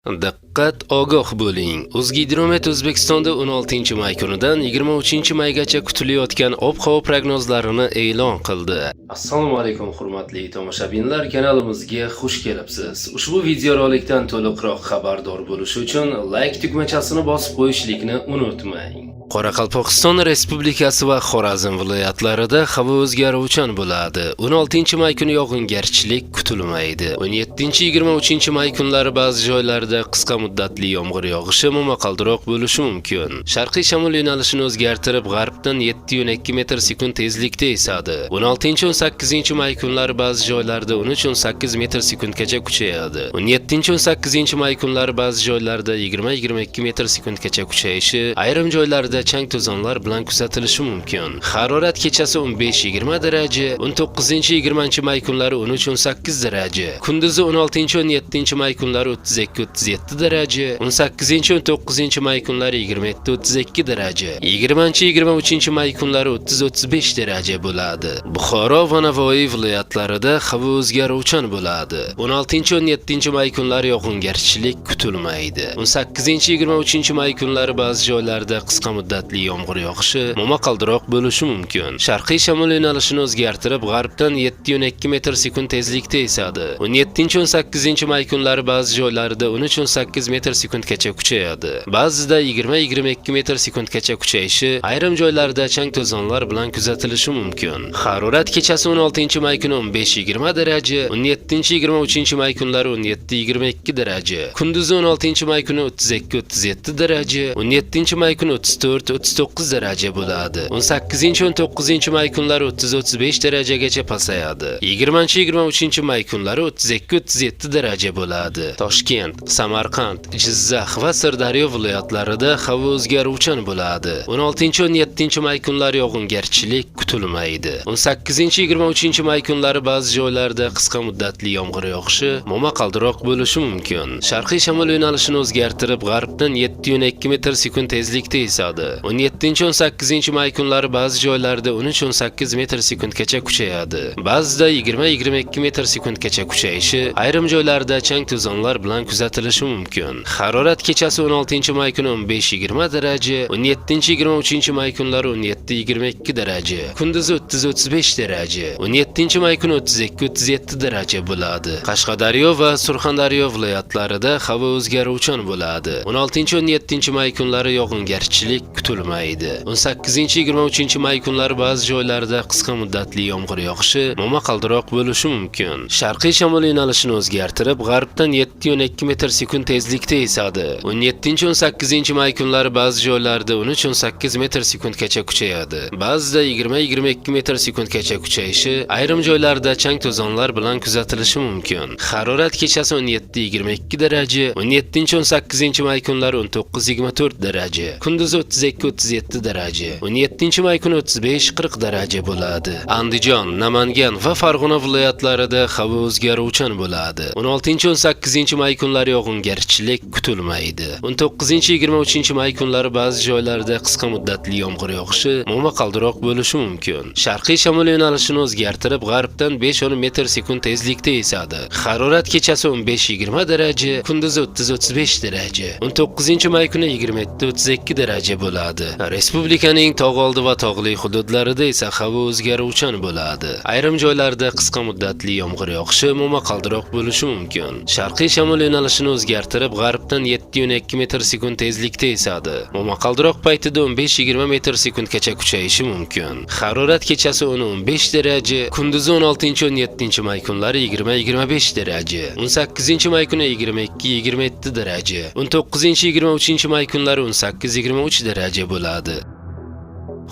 Diqqat, ogoh bo'ling. O'zgidromet O'zbekistonda 16-may kunidan 23-maygacha kutilayotgan ob-havo prognozlarini e'lon qildi. Assalomu alaykum hurmatli tomoshabinlar, kanalimizga xush kelibsiz. Ushbu videorolikdan to'liqroq xabardor bo'lish uchun like tugmachasini bosib qo'yishlikni unutmang. Qoraqalpog'iston Respublikasi va Xorazm viloyatlarida havo o'zgaruvchan bo'ladi. 16-may kuni yog'ingarchilik kutilmaydi. 17-23-may kunlari ba'zi joylarda qisqa muddatli yomg'ir yog'ishi momaqaldiroq bo'lishi mumkin. Sharqiy shamol yo'nalishini o'zgartirib, g'arbdan 7,2 metr/sekund tezlikda esadi. 16-18-may kunlari ba'zi joylarda 13-18 metr/sekundgacha kuchayadi. 17-18-may kunlari ba'zi joylarda 20-22 metr/sekundgacha kuchayishi, ayrim joylarda chang to'zonlar bilan kuzatilishi mumkin. Harorat kechasi 15-20 daraja, 19-20-may kunlari 13-18 daraja, kunduzi 16-17-may kunlari 32-37 daraja, 18-19-may kunlari 27-32 daraja, 20-23-may kunlari 30-35 daraja bo'ladi. Buxoro va Navoiy viloyatlarida havo o'zgaruvchan bo'ladi. 16-17-may kunlari yog'ingarchilik kutilmaydi. 18-23-may kunlari ba'zi joylarda qisqa muddatli yomg'ir yog'ishi momaqaldiroq bo'lishi mumkin. Sharqiy shamol yo'nalishini o'zgartirib, g'arbdan 7,2 metr/sekund tezlikda esadi. 17-18-may kunlari ba'zi joylarda 13-18 metr/sekundgacha kuchayadi. Ba'zida 20-22 metr/sekundgacha kuchayishi, ayrim joylarda chang to'zonlar bilan kuzatilishi mumkin. Harorat kechasi 16-may kuni 15-20 daraja, 17-23-may kunlari 17-22 daraja, kunduzi 16-may kuni 32-37 daraja, 17-may kuni 34-39 daraja bo'ladi. 18-19-may kunlari 30-35 darajagacha pasayadi. 20-23-may kunlari 32-37 daraja bo'ladi. Toshkent, Samarqand, Jizzax va Sirdaryo viloyatlarida havo o'zgaruvchan bo'ladi. 16-17-may kunlari yog'ingarchilik kutilmaydi. 18-23-may kunlari ba'zi joylarda qisqa muddatli yomg'ir yog'ishi momaqaldiroq bo'lishi mumkin. Sharqiy shamol yo'nalishini o'zgartirib, g'arbdan 7,2 metr/sekund tezlikda esadi. 17-18-may kunlari ba'zi joylarda 13-18 metr/sekundgacha kuchayadi. Ba'zida 20-22 metr/sekundgacha kuchayishi, ayrim joylarda chang to'zonlar bilan kuzatilishi mumkin. Harorat kechasi 16-may kuni 15-20 daraja, 17-23-may kunlari 17-22 daraja, kunduzi 30-35 daraja, 17-may kuni 32-37 daraja bo'ladi. Qashqadaryo va Surxondaryo viloyatlarida havo o'zgaruvchan bo'ladi. 16-17-may kunlari yog'ingarchilik kutilmaydi. 18-23-may kunlari ba'zi joylarda qisqa muddatli yomg'ir yog'ishi momaqaldiroq bo'lishi mumkin. Sharqiy shamol yo'nalishini o'zgartirib, g'arbdan 7,2 metr/sekund tezlikda esadi. 17-18-may kunlari ba'zi joylarda 13-18 metr/sekundgacha kuchayadi. Ba'zida 20-22 metr/sekundgacha kuchayishi, ayrim joylarda chang to'zonlar bilan kuzatilishi mumkin. Harorat kechasi 17-22 daraja, 17-18-may kunlari 19-24 daraja, kunduzi 32-37 daraja, 17-may kuni 35-40 daraja bo'ladi. Andijon, Namangan va Farg'ona viloyatlarida havo o'zgaruvchan bo'ladi. 16-18-may kunlari yog'ingarchilik kutilmaydi. 19-23-may kunlari ba'zi joylarda qisqa muddatli yomg'ir yog'ishi momaqaldiroq bo'lishi mumkin. Sharqiy shamol yo'nalishini o'zgartirib, g'arbdan 5-10 metr/sekund tezlikda esadi. Harorat kechasi 15-20 daraja, kunduzi 30-35 daraja, 19-may kuni 27-32 daraja bo'ladi. Respublikaning tog' oldi va tog'li hududlarida esa havo o'zgaruvchan bo'ladi. Ayrim joylarda qisqa muddatli yomg'ir yog'ishi momaqaldiroq bo'lishi mumkin. Sharqiy shamol yo'nalishini o'zgartirib, g'arbdan 7,2 metr/sekund tezlikda esadi. Momaqaldiroq paytida 15-20 metr/sekundgacha kuchayishi mumkin. Harorat kechasi 10-15 daraja, kunduzi 16-17-may kunlari 20-25 daraja, 18-may kuni 22-27 daraja, 19-23-may kunlari 18-23 daraja bo'ladi.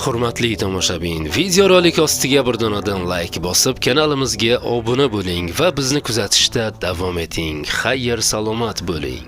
Hurmatli tomoshabin, videorolik ostiga bir donadan like bosib, kanalimizga obuna bo'ling va bizni kuzatishda davom eting. Xayr, salomat bo'ling.